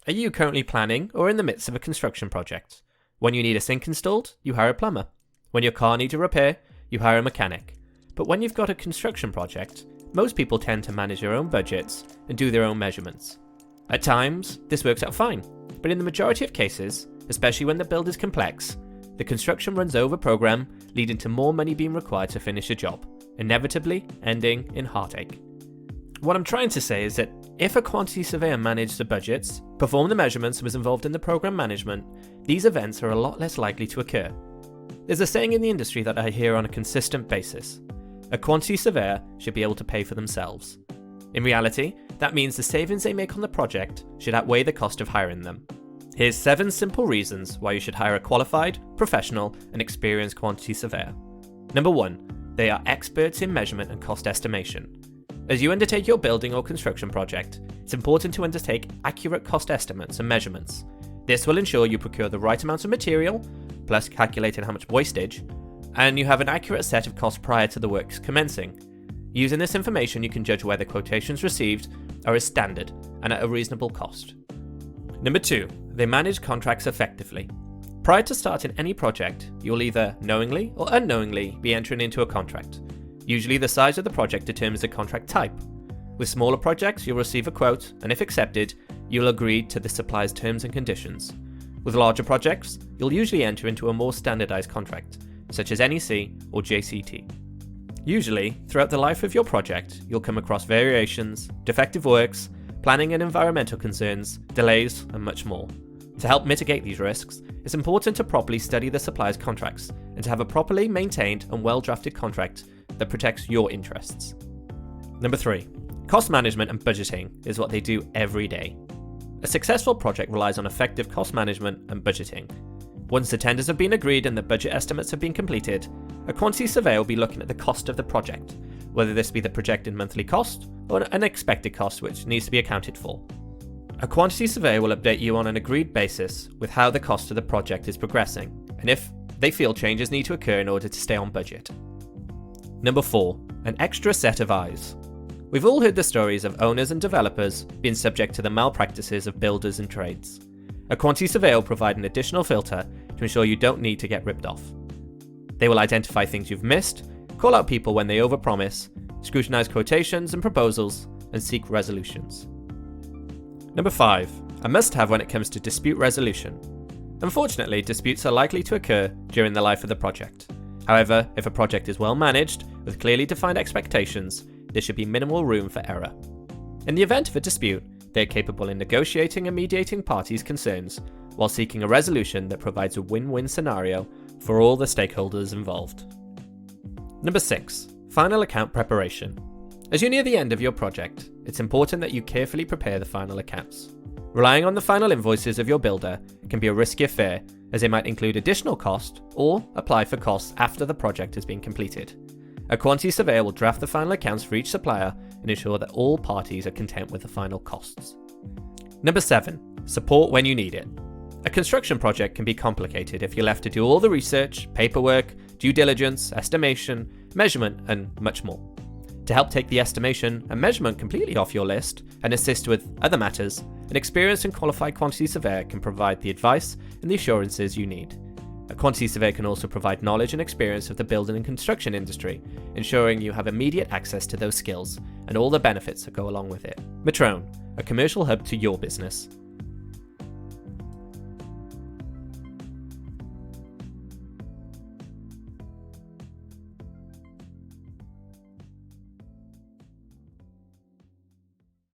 Are you currently planning or in the midst of a construction project? When you need a sink installed, you hire a plumber. When your car needs a repair, you hire a mechanic. But when you've got a construction project, most people tend to manage their own budgets and do their own measurements. At times, this works out fine, but in the majority of cases, especially when the build is complex, the construction runs over program, leading to more money being required to finish a job, inevitably ending in heartache. What I'm trying to say is that if a quantity surveyor managed the budgets, performed the measurements and was involved in the program management, these events are a lot less likely to occur. There's a saying in the industry that I hear on a consistent basis: a quantity surveyor should be able to pay for themselves. In reality, that means the savings they make on the project should outweigh the cost of hiring them. Here's 7 simple reasons why you should hire a qualified, professional, and experienced quantity surveyor. Number 1, they are experts in measurement and cost estimation. As you undertake your building or construction project, it's important to undertake accurate cost estimates and measurements. This will ensure you procure the right amounts of material, plus calculating how much wastage, and you have an accurate set of costs prior to the works commencing. Using this information, you can judge whether quotations received are as standard and at a reasonable cost. Number 2, they manage contracts effectively. Prior to starting any project, you'll either knowingly or unknowingly be entering into a contract. Usually the size of the project determines the contract type. With smaller projects, you'll receive a quote, and if accepted, you'll agree to the supplier's terms and conditions. With larger projects, you'll usually enter into a more standardized contract, such as NEC or JCT. Usually, throughout the life of your project, you'll come across variations, defective works, planning and environmental concerns, delays, and much more. To help mitigate these risks, it's important to properly study the supplier's contracts and to have a properly maintained and well-drafted contract that protects your interests. Number 3, cost management and budgeting is what they do every day. A successful project relies on effective cost management and budgeting. Once the tenders have been agreed and the budget estimates have been completed, a quantity surveyor will be looking at the cost of the project, whether this be the projected monthly cost or an expected cost which needs to be accounted for. A quantity surveyor will update you on an agreed basis with how the cost of the project is progressing, and if they feel changes need to occur in order to stay on budget. Number 4, an extra set of eyes. We've all heard the stories of owners and developers being subject to the malpractices of builders and trades. A quantity surveyor will provide an additional filter to ensure you don't need to get ripped off. They will identify things you've missed, call out people when they overpromise, scrutinize quotations and proposals, and seek resolutions. Number 5, a must-have when it comes to dispute resolution. Unfortunately, disputes are likely to occur during the life of the project. However, if a project is well managed, with clearly defined expectations, there should be minimal room for error. In the event of a dispute, they are capable in negotiating and mediating parties' concerns, while seeking a resolution that provides a win-win scenario for all the stakeholders involved. Number 6, final account preparation. As you near the end of your project, it's important that you carefully prepare the final accounts. Relying on the final invoices of your builder can be a risky affair, as they might include additional cost or apply for costs after the project has been completed. A quantity surveyor will draft the final accounts for each supplier and ensure that all parties are content with the final costs. Number 7, support when you need it. A construction project can be complicated if you're left to do all the research, paperwork, due diligence, estimation, measurement, and much more. To help take the estimation and measurement completely off your list and assist with other matters, an experienced and qualified quantity surveyor can provide the advice and the assurances you need. A quantity surveyor can also provide knowledge and experience of the building and construction industry, ensuring you have immediate access to those skills and all the benefits that go along with it. Metroun, a commercial hub to your business.